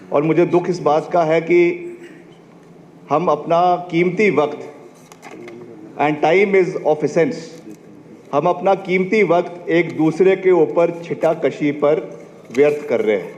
और मुझे दुख इस बात का है कि हम अपना कीमती वक्त, and time is of essence, हम अपना कीमती वक्त एक दूसरे के ऊपर छिटाकशी पर व्यर्थ कर रहे हैं।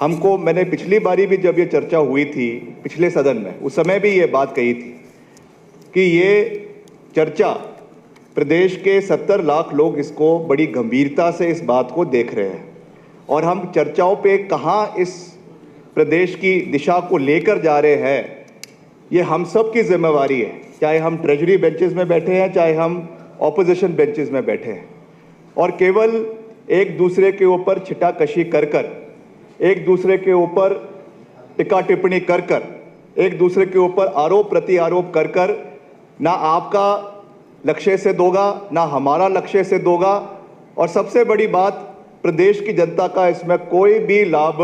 हमको, मैंने पिछली बारी भी जब ये चर्चा हुई थी पिछले सदन में, उस समय भी ये बात कही थी कि ये चर्चा, प्रदेश के 70 लाख लोग इसको बड़ी गंभीरता से इस बात को देख रहे हैं और हम चर्चाओं पे कहाँ इस प्रदेश की दिशा को लेकर जा रहे हैं, ये हम सब की जिम्मेवारी है, चाहे हम ट्रेजरी बेंचेस में बैठे हैं, चाहे हम ऑपोजिशन बेंचेस में बैठे हैं। और केवल एक दूसरे के ऊपर छिटाकशी कर कर, एक दूसरे के ऊपर टिक्का टिप्पणी कर कर, एक दूसरे के ऊपर आरोप प्रति आरोप कर कर ना आपका लक्ष्य से दोगा, ना हमारा लक्ष्य से दोगा, और सबसे बड़ी बात, प्रदेश की जनता का इसमें कोई भी लाभ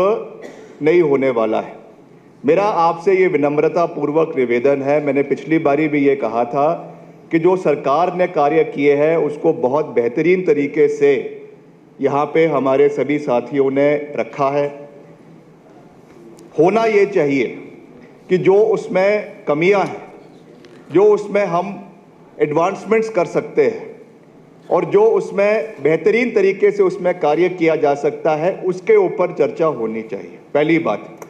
नहीं होने वाला है। मेरा आपसे ये विनम्रता पूर्वक निवेदन है, मैंने पिछली बारी भी ये कहा था कि जो सरकार ने कार्य किए हैं उसको बहुत बेहतरीन तरीके से यहाँ पे हमारे सभी साथियों ने रखा है। होना ये चाहिए कि जो उसमें कमियां हैं, जो उसमें हम एडवांसमेंट्स कर सकते हैं और जो उसमें बेहतरीन तरीके से उसमें कार्य किया जा सकता है, उसके ऊपर चर्चा होनी चाहिए, पहली बात।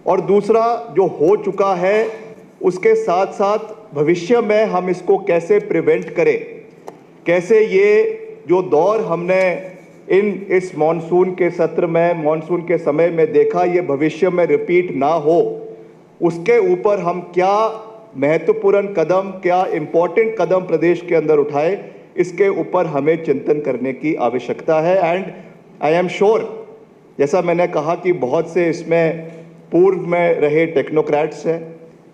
और दूसरा, जो हो चुका है उसके साथ साथ भविष्य में हम इसको कैसे प्रिवेंट करें, कैसे ये जो दौर हमने इस मॉनसून के सत्र में, मॉनसून के समय में देखा, ये भविष्य में रिपीट ना हो, उसके ऊपर हम क्या महत्वपूर्ण कदम, क्या इम्पोर्टेंट कदम प्रदेश के अंदर उठाए, इसके ऊपर हमें चिंतन करने की आवश्यकता है। एंड आई एम श्योर, जैसा मैंने कहा कि बहुत से इसमें पूर्व में रहे टेक्नोक्रेट्स हैं,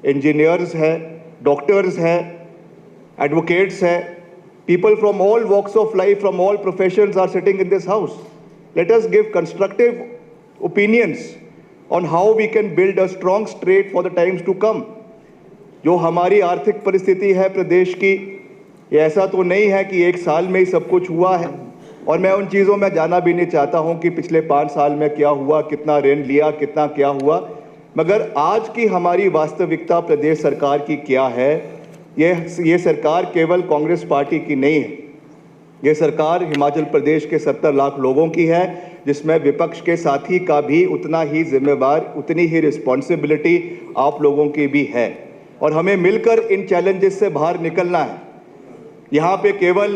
इंजीनियर्स हैं, डॉक्टर्स हैं, एडवोकेट्स हैं, people from all walks of life, from all professions are sitting in this house. Let us give constructive opinions on how we can build a strong state for the times to come. जो हमारी आर्थिक परिस्थिति है प्रदेश की, ये ऐसा तो नहीं है कि एक साल में ही सब कुछ हुआ है, और मैं उन चीज़ों में जाना भी नहीं चाहता हूं कि पिछले 5 साल में क्या हुआ, कितना ऋण लिया, कितना क्या हुआ, मगर आज की हमारी वास्तविकता प्रदेश सरकार की क्या है, ये सरकार केवल कांग्रेस पार्टी की नहीं है, ये सरकार हिमाचल प्रदेश के 70 लाख लोगों की है, जिसमें विपक्ष के साथी का भी उतना ही जिम्मेवार, उतनी ही रिस्पॉन्सिबिलिटी आप लोगों की भी है, और हमें मिलकर इन चैलेंजेस से बाहर निकलना है। यहाँ पे केवल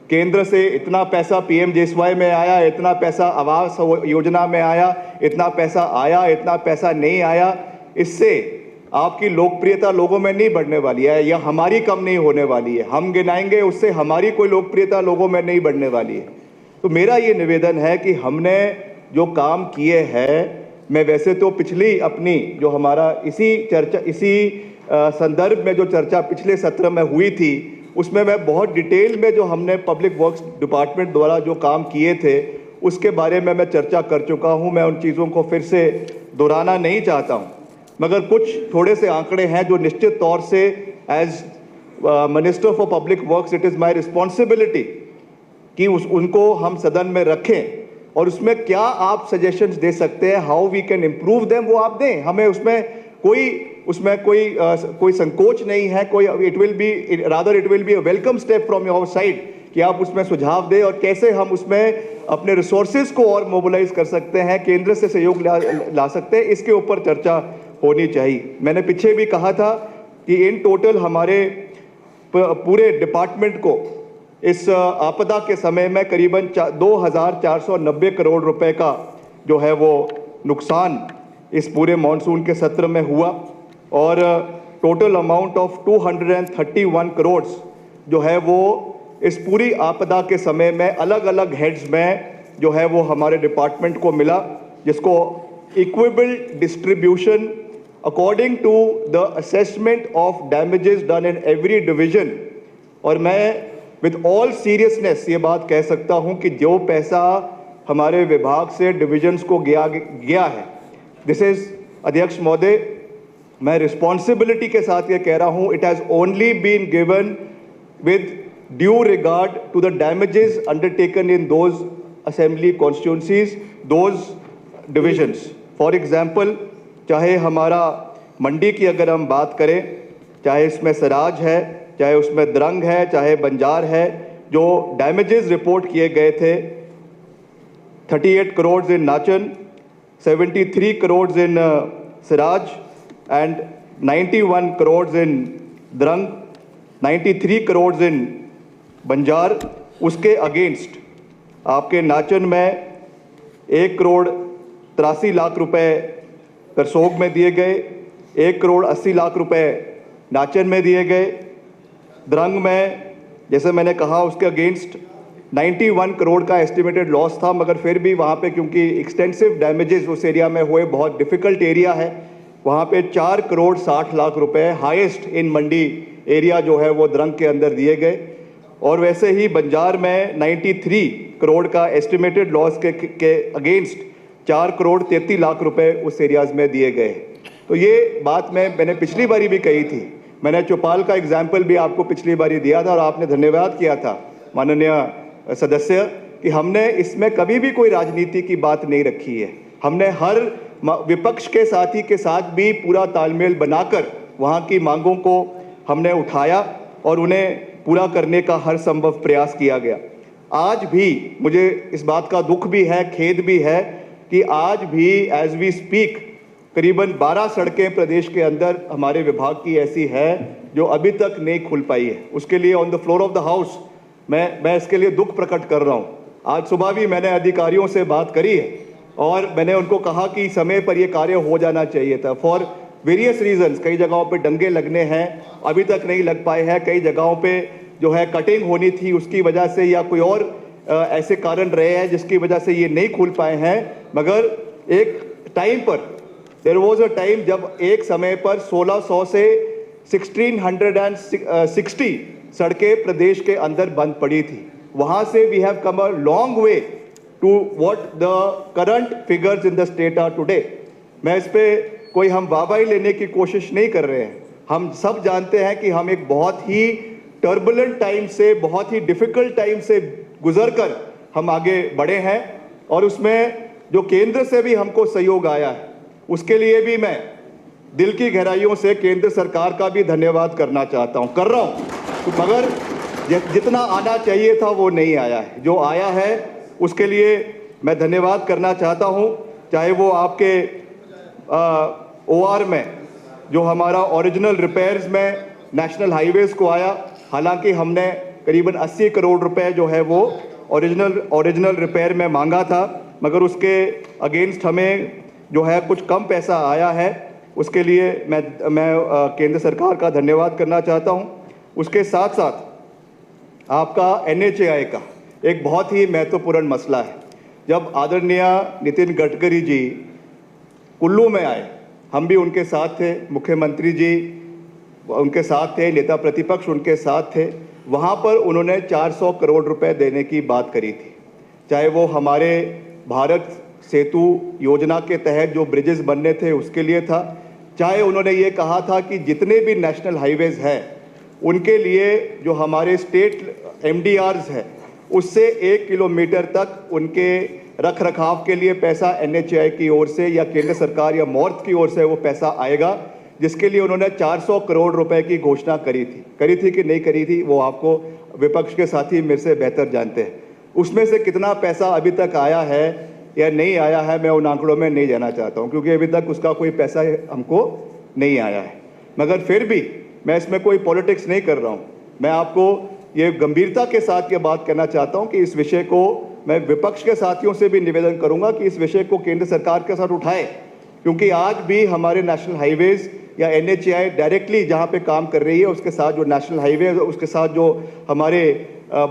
केंद्र से इतना पैसा PMJSY में आया, इतना पैसा आवास योजना में आया, इतना पैसा आया, इतना पैसा नहीं आया, इससे आपकी लोकप्रियता लोगों में नहीं बढ़ने वाली है या हमारी कम नहीं होने वाली है। हम गिनाएंगे, उससे हमारी कोई लोकप्रियता लोगों में नहीं बढ़ने वाली है। तो मेरा ये निवेदन है कि हमने जो काम किए हैं, मैं वैसे तो पिछली अपनी जो हमारा इसी संदर्भ में जो चर्चा पिछले सत्र में हुई थी, उसमें मैं बहुत डिटेल में जो हमने पब्लिक वर्क्स डिपार्टमेंट द्वारा जो काम किए थे उसके बारे में मैं चर्चा कर चुका हूँ। मैं उन चीज़ों को फिर से दोहराना नहीं चाहता हूँ, मगर कुछ थोड़े से आंकड़े हैं जो निश्चित तौर से as minister for public works it is my responsibility कि उनको हम सदन में रखें, और उसमें क्या आप सजेशंस दे सकते हैं, how we can improve them, वो आप दें हमें। उसमें कोई संकोच नहीं है, it will be a welcome step from your side कि आप उसमें सुझाव दें और कैसे हम उसमें अपने रिसोर्सेज को और मोबिलाइज कर सकते हैं, केंद्र से सहयोग ला सकते हैं, इसके ऊपर चर्चा होनी चाहिए। मैंने पीछे भी कहा था कि इन टोटल हमारे पूरे डिपार्टमेंट को इस आपदा के समय में करीबन 2490 करोड़ रुपए का जो है वो नुकसान इस पूरे मॉनसून के सत्र में हुआ, और टोटल अमाउंट ऑफ 231 करोड़ जो है वो इस पूरी आपदा के समय में अलग अलग हेड्स में जो है वो हमारे डिपार्टमेंट को मिला, जिसको equitable distribution according to the assessment of damages done in every division. और मैं विद ऑल सीरियसनेस ये बात कह सकता हूं कि जो पैसा हमारे विभाग से डिविजन्स को गया है, दिस इज, अध्यक्ष महोदय, मैं रिस्पॉन्सिबिलिटी के साथ ये कह रहा हूं, it has only been given with due regard to the damages undertaken in those assembly constituencies, those divisions. For example, चाहे हमारा मंडी की अगर हम बात करें, चाहे इसमें सराज है, चाहे उसमें द्रंग है, चाहे बंजार है, जो डैमेजेस रिपोर्ट किए गए थे 38 करोड़ इन नाचन, 73 करोड़ इन सिराज एंड 91 करोड़ इन द्रंग, 93 करोड़ इन बंजार, उसके अगेंस्ट आपके नाचन में 1 करोड़ 83 लाख रुपए करसोग में दिए गए, 1 करोड़ 80 लाख रुपए नाचन में दिए गए। द्रंग में जैसे मैंने कहा उसके अगेंस्ट 91 करोड़ का एस्टिमेटेड लॉस था, मगर फिर भी वहाँ पे क्योंकि एक्सटेंसिव डैमेजेस उस एरिया में हुए, बहुत डिफ़िकल्ट एरिया है, वहाँ पे 4 करोड़ 60 लाख रुपए हाईएस्ट इन मंडी एरिया जो है वो द्रंग के अंदर दिए गए। और वैसे ही बंजार में 93 करोड़ का एस्टिमेटेड लॉस के अगेंस्ट 4 करोड़ 33 लाख रुपए उस एरियाज़ में दिए गए। तो ये बात मैंने पिछली बारी भी कही थी, मैंने चौपाल का एग्जाम्पल भी आपको पिछली बारी दिया था और आपने धन्यवाद किया था माननीय सदस्य कि हमने इसमें कभी भी कोई राजनीति की बात नहीं रखी है। हमने हर विपक्ष के साथी के साथ भी पूरा तालमेल बनाकर वहाँ की मांगों को हमने उठाया और उन्हें पूरा करने का हर संभव प्रयास किया गया। आज भी मुझे इस बात का दुख भी है, खेद भी है कि आज भी एज वी स्पीक करीबन 12 सड़कें प्रदेश के अंदर हमारे विभाग की ऐसी है जो अभी तक नहीं खुल पाई है। उसके लिए on the floor of the house मैं इसके लिए दुख प्रकट कर रहा हूँ। आज सुबह भी मैंने अधिकारियों से बात करी है और मैंने उनको कहा कि समय पर ये कार्य हो जाना चाहिए था। फॉर वेरियस रीजंस, कई जगहों पे डंगे लगने हैं, अभी तक नहीं लग पाए हैं, कई जगहों पे जो है कटिंग होनी थी उसकी वजह से या कोई और ऐसे कारण रहे हैं जिसकी वजह से ये नहीं खुल पाए हैं। मगर एक टाइम पर देयर वाज अ टाइम जब एक समय पर 1600 से 1660 सड़कें प्रदेश के अंदर बंद पड़ी थी। वहाँ से we have come a long way to what the current figures in the state are today. मैं इस पे कोई हम वाहवाही लेने की कोशिश नहीं कर रहे हैं। हम सब जानते हैं कि हम एक बहुत ही टर्बुलेंट टाइम से, बहुत ही डिफिकल्ट टाइम से गुजरकर हम आगे बढ़े हैं और उसमें जो केंद्र से भी हमको सहयोग आया है उसके लिए भी मैं दिल की गहराइयों से केंद्र सरकार का भी धन्यवाद करना चाहता हूं, कर रहा हूं। तो मगर जितना आना चाहिए था वो नहीं आया है। जो आया है उसके लिए मैं धन्यवाद करना चाहता हूं। चाहे वो आपके OR में जो हमारा ओरिजिनल रिपेयर्स में नेशनल हाईवेज़ को आया, हालांकि हमने करीबन 80 करोड़ रुपए जो है वो ओरिजिनल रिपेयर में मांगा था, मगर उसके अगेंस्ट हमें जो है कुछ कम पैसा आया है। उसके लिए मैं केंद्र सरकार का धन्यवाद करना चाहता हूं। उसके साथ साथ आपका NHAI का एक बहुत ही महत्वपूर्ण मसला है। जब आदरणीय नितिन गडकरी जी कुल्लू में आए, हम भी उनके साथ थे, मुख्यमंत्री जी उनके साथ थे, नेता प्रतिपक्ष उनके साथ थे। वहाँ पर उन्होंने 400 करोड़ रुपए देने की बात करी थी। चाहे वो हमारे भारत सेतु योजना के तहत जो ब्रिजेस बनने थे उसके लिए था, चाहे उन्होंने ये कहा था कि जितने भी नेशनल हाईवेज़ हैं उनके लिए जो हमारे स्टेट MDRs है उससे 1 किलोमीटर तक उनके रख रखाव के लिए पैसा NHAI की ओर से या केंद्र सरकार या MoRTH की ओर से वो पैसा आएगा, जिसके लिए उन्होंने 400 करोड़ रुपए की घोषणा करी थी कि नहीं करी थी वो आपको विपक्ष के साथी मेरे से बेहतर जानते हैं। उसमें से कितना पैसा अभी तक आया है या नहीं आया है मैं उन आंकड़ों में नहीं जाना चाहता हूं, क्योंकि अभी तक उसका कोई पैसा हमको नहीं आया है। मगर फिर भी मैं इसमें कोई पॉलिटिक्स नहीं कर रहा हूं। मैं आपको ये गंभीरता के साथ ये बात कहना चाहता हूं कि इस विषय को मैं विपक्ष के साथियों से भी निवेदन करूंगा कि इस विषय को केंद्र सरकार के साथ उठाए, क्योंकि आज भी हमारे नेशनल हाईवेज़ या NHAI डायरेक्टली जहाँ पे काम कर रही है उसके साथ जो नेशनल हाईवे उसके साथ जो हमारे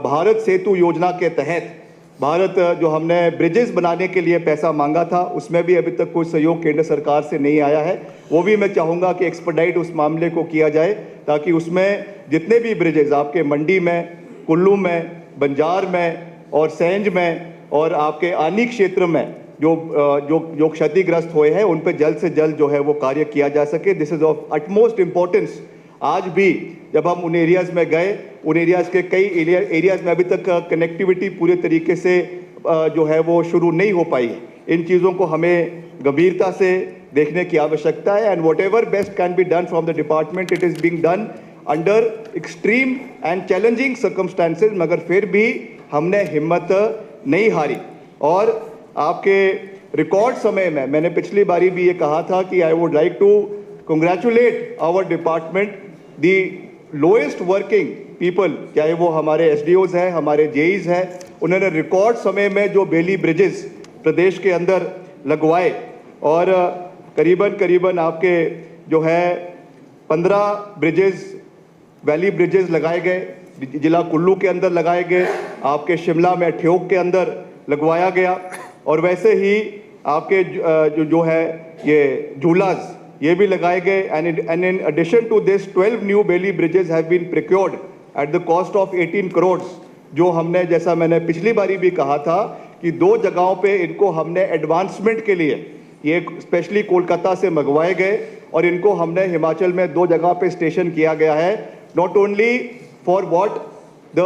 भारत सेतु योजना के तहत भारत जो हमने ब्रिजेस बनाने के लिए पैसा मांगा था उसमें भी अभी तक कोई सहयोग केंद्र सरकार से नहीं आया है। वो भी मैं चाहूँगा कि एक्सपर्टाइट उस मामले को किया जाए ताकि उसमें जितने भी ब्रिजेस आपके मंडी में, कुल्लू में, बंजार में और सेंज में और आपके आनी क्षेत्र में जो क्षतिग्रस्त हुए हैं उन पर जल्द से जल्द जो है वो कार्य किया जा सके। This is of utmost importance. आज भी जब हम उन एरियाज़ में गए, उन एरियाज़ के कई एरियाज़ में अभी तक कनेक्टिविटी पूरे तरीके से जो है वो शुरू नहीं हो पाई है। इन चीज़ों को हमें गंभीरता से देखने की आवश्यकता है। And what ever best can be done from the department, it is being done under extreme and challenging circumstances, मगर फिर भी हमने हिम्मत नहीं हारी। और आपके रिकॉर्ड समय में, मैंने पिछली बारी भी ये कहा था कि I would like to congratulate our department, the lowest working people, चाहे वो हमारे एसडीओज हैं, हमारे जेईज हैं, उन्होंने रिकॉर्ड समय में जो बेली ब्रिजेस प्रदेश के अंदर लगवाए, और करीबन आपके जो है 15 ब्रिजेस, वैली ब्रिजेस लगाए गए, जिला कुल्लू के अंदर लगाए गए, आपके शिमला में ठियोग के अंदर लगवाया गया, और वैसे ही आपके जो है ये झूलास ये भी लगाए गए। And in addition to this 12 new bailey bridges have been procured at the cost of 18 crore, जो हमने, जैसा मैंने पिछली बारी भी कहा था कि 2 जगहों पे इनको हमने एडवांसमेंट के लिए, ये स्पेशली कोलकाता से मंगवाए गए, और इनको हमने हिमाचल में 2 जगह पे स्टेशन किया गया है, not only for what the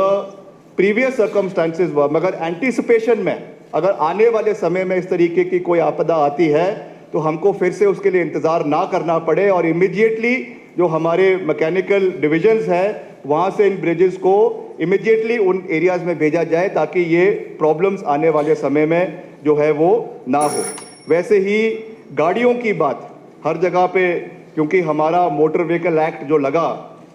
previous circumstances were, मगर एंटीसिपेशन में अगर आने वाले समय में इस तरीके की कोई आपदा आती है तो हमको फिर से उसके लिए इंतज़ार ना करना पड़े, और इमीडिएटली जो हमारे मैकेनिकल डिविजन्स हैं वहाँ से इन ब्रिजेस को इमीडिएटली उन एरियाज़ में भेजा जाए, ताकि ये प्रॉब्लम्स आने वाले समय में जो है वो ना हो। वैसे ही गाड़ियों की बात, हर जगह पे, क्योंकि हमारा मोटर व्हीकल एक्ट जो लगा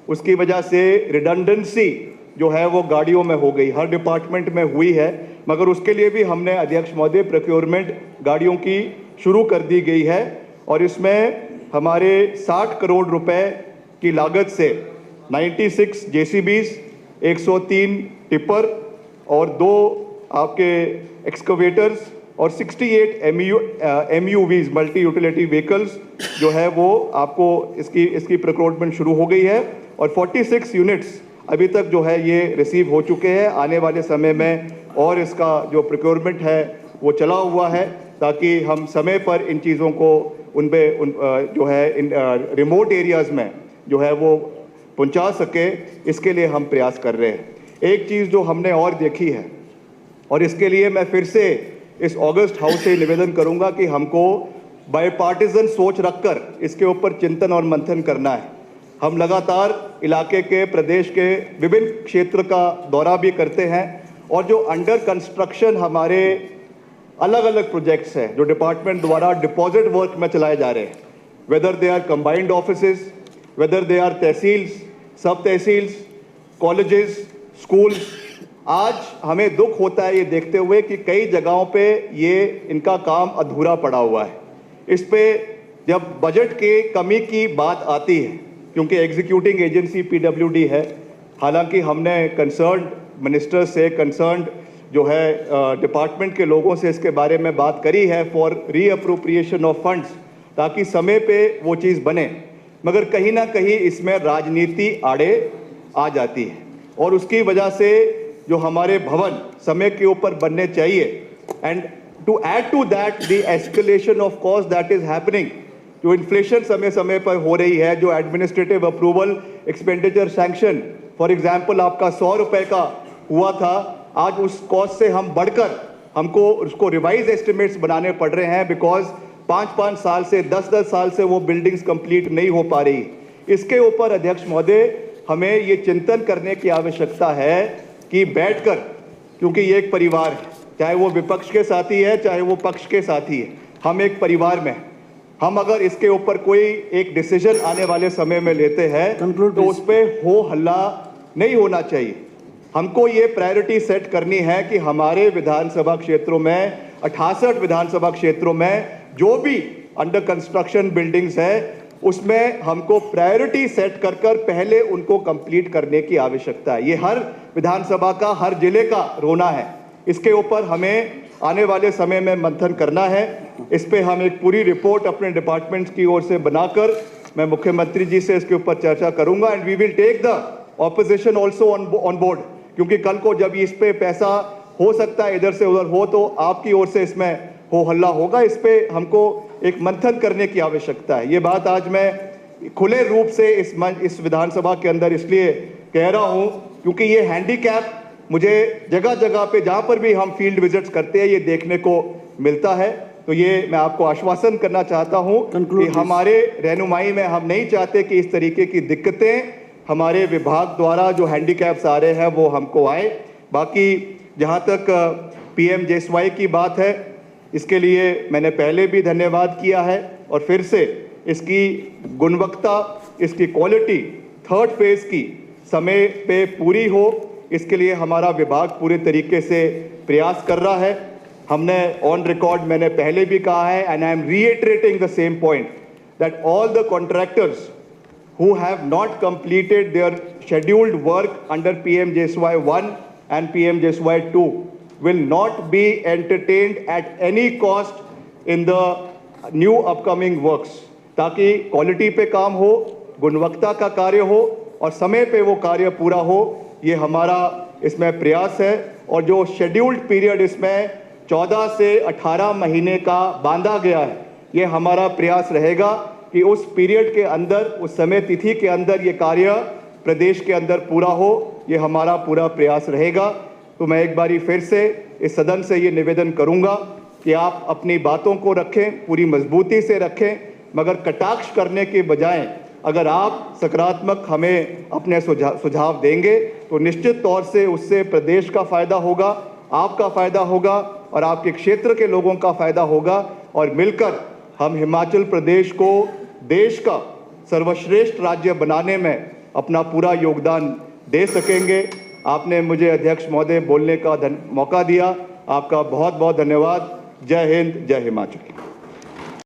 उसकी वजह से रिडंडेंसी जो है वो गाड़ियों में हो गई, हर डिपार्टमेंट में हुई है, मगर उसके लिए भी हमने अध्यक्ष महोदय प्रोक्योरमेंट गाड़ियों की शुरू कर दी गई है, और इसमें हमारे 60 करोड़ रुपए की लागत से 96 जेसीबीज, 103 टिपर और 2 आपके एक्सकवेटर्स और 68 MUVs मल्टी यूटिलिटी व्हीकल्स जो है वो आपको इसकी प्रोक्योरमेंट शुरू हो गई है, और 46 यूनिट्स अभी तक जो है ये रिसीव हो चुके हैं। आने वाले समय में और इसका जो प्रोक्योरमेंट है वो चला हुआ है, ताकि हम समय पर इन चीज़ों को जो है इन रिमोट एरियाज़ में जो है वो पहुंचा सके, इसके लिए हम प्रयास कर रहे हैं। एक चीज़ जो हमने और देखी है, और इसके लिए मैं फिर से इस ऑगस्ट हाउस से निवेदन करूंगा कि हमको बायपार्टिजन सोच रखकर इसके ऊपर चिंतन और मंथन करना है। हम लगातार इलाके के, प्रदेश के विभिन्न क्षेत्र का दौरा भी करते हैं, और जो अंडर कंस्ट्रक्शन हमारे अलग अलग प्रोजेक्ट्स हैं जो डिपार्टमेंट द्वारा डिपॉजिट वर्क में चलाए जा रहे हैं, whether they are combined offices, whether they are tehsils, sub tehsils, colleges, schools, आज हमें दुख होता है ये देखते हुए कि कई जगहों पे ये इनका काम अधूरा पड़ा हुआ है। इस पे जब बजट के कमी की बात आती है, क्योंकि एग्जीक्यूटिंग एजेंसी PWD है, हालांकि हमने कंसर्न्ड मिनिस्टर से, कंसर्न्ड जो है डिपार्टमेंट के लोगों से इसके बारे में बात करी है फॉर रीअप्रोप्रिएशन ऑफ फंड्स, ताकि समय पे वो चीज़ बने, मगर कहीं ना कहीं इसमें राजनीति आड़े आ जाती है, और उसकी वजह से जो हमारे भवन समय के ऊपर बनने चाहिए, and to add to that the escalation of cost that is happening, जो इन्फ्लेशन समय समय पर हो रही है, जो administrative approval expenditure sanction for example आपका 100 रुपए का हुआ था, आज उस कॉस्ट से हम बढ़कर हमको उसको रिवाइज एस्टिमेट्स बनाने पड़ रहे हैं, बिकॉज 5-5 साल से 10-10 साल से वो बिल्डिंग्स कंप्लीट नहीं हो पा रही। इसके ऊपर अध्यक्ष महोदय हमें ये चिंतन करने की आवश्यकता है कि बैठकर, क्योंकि ये एक परिवार है, चाहे वो विपक्ष के साथी है चाहे वो पक्ष के साथी है, हम एक परिवार में, हम अगर इसके ऊपर कोई एक डिसीजन आने वाले समय में लेते हैं तो उस पर हो हल्ला नहीं होना चाहिए। हमको ये प्रायोरिटी सेट करनी है कि हमारे विधानसभा क्षेत्रों में 68 विधानसभा क्षेत्रों में जो भी अंडर कंस्ट्रक्शन बिल्डिंग्स है उसमें हमको प्रायोरिटी सेट कर पहले उनको कंप्लीट करने की आवश्यकता है। ये हर विधानसभा का, हर जिले का रोना है। इसके ऊपर हमें आने वाले समय में मंथन करना है। इस पे हम एक पूरी रिपोर्ट अपने डिपार्टमेंट्स की ओर से बनाकर मैं मुख्यमंत्री जी से इसके ऊपर चर्चा करूंगा, and we will take the opposition also on board, क्योंकि कल को जब इस पे पैसा हो सकता है इधर से उधर हो तो आपकी ओर से इसमें हो हल्ला होगा। इस पे हमको एक मंथन करने की आवश्यकता है। ये बात आज मैं खुले रूप से इस विधानसभा के अंदर इसलिए कह रहा हूं क्योंकि ये हैंडीकैप मुझे जगह जगह पे जहां पर भी हम फील्ड विजिट्स करते हैं ये देखने को मिलता है। तो ये मैं आपको आश्वासन करना चाहता हूं कि हमारे रहनुमाई में हम नहीं चाहते कि इस तरीके की दिक्कतें हमारे विभाग द्वारा जो हैंडीकैप्स आ रहे हैं वो हमको आए। बाकी जहां तक PMJSY की बात है, इसके लिए मैंने पहले भी धन्यवाद किया है और फिर से इसकी गुणवत्ता, इसकी क्वालिटी थर्ड फेज की समय पे पूरी हो, इसके लिए हमारा विभाग पूरे तरीके से प्रयास कर रहा है। हमने ऑन रिकॉर्ड मैंने पहले भी कहा है, and I am reiterating the same point, that all the contractors who have not completed their scheduled work under PMJSY 1 and PMJSY 2 will not be entertained at any cost in the new upcoming works, ताकि quality पे काम हो, गुणवत्ता का कार्य हो और समय पे वो कार्य पूरा हो, ये हमारा इसमें प्रयास है। और जो शेड्यूल्ड पीरियड इसमें 14 से 18 महीने का बांधा गया है, ये हमारा प्रयास रहेगा कि उस पीरियड के अंदर, उस समय तिथि के अंदर ये कार्य प्रदेश के अंदर पूरा हो, ये हमारा पूरा प्रयास रहेगा। तो मैं एक बारी फिर से इस सदन से ये निवेदन करूंगा कि आप अपनी बातों को रखें, पूरी मजबूती से रखें, मगर कटाक्ष करने के बजाय अगर आप सकारात्मक हमें अपने सुझाव देंगे तो निश्चित तौर से उससे प्रदेश का फ़ायदा होगा, आपका फ़ायदा होगा और आपके क्षेत्र के लोगों का फ़ायदा होगा, और मिलकर हम हिमाचल प्रदेश को देश का सर्वश्रेष्ठ राज्य बनाने में अपना पूरा योगदान दे सकेंगे। आपने मुझे अध्यक्ष महोदय बोलने का मौका दिया, आपका बहुत बहुत धन्यवाद। जय हिंद, जय हिमाचल।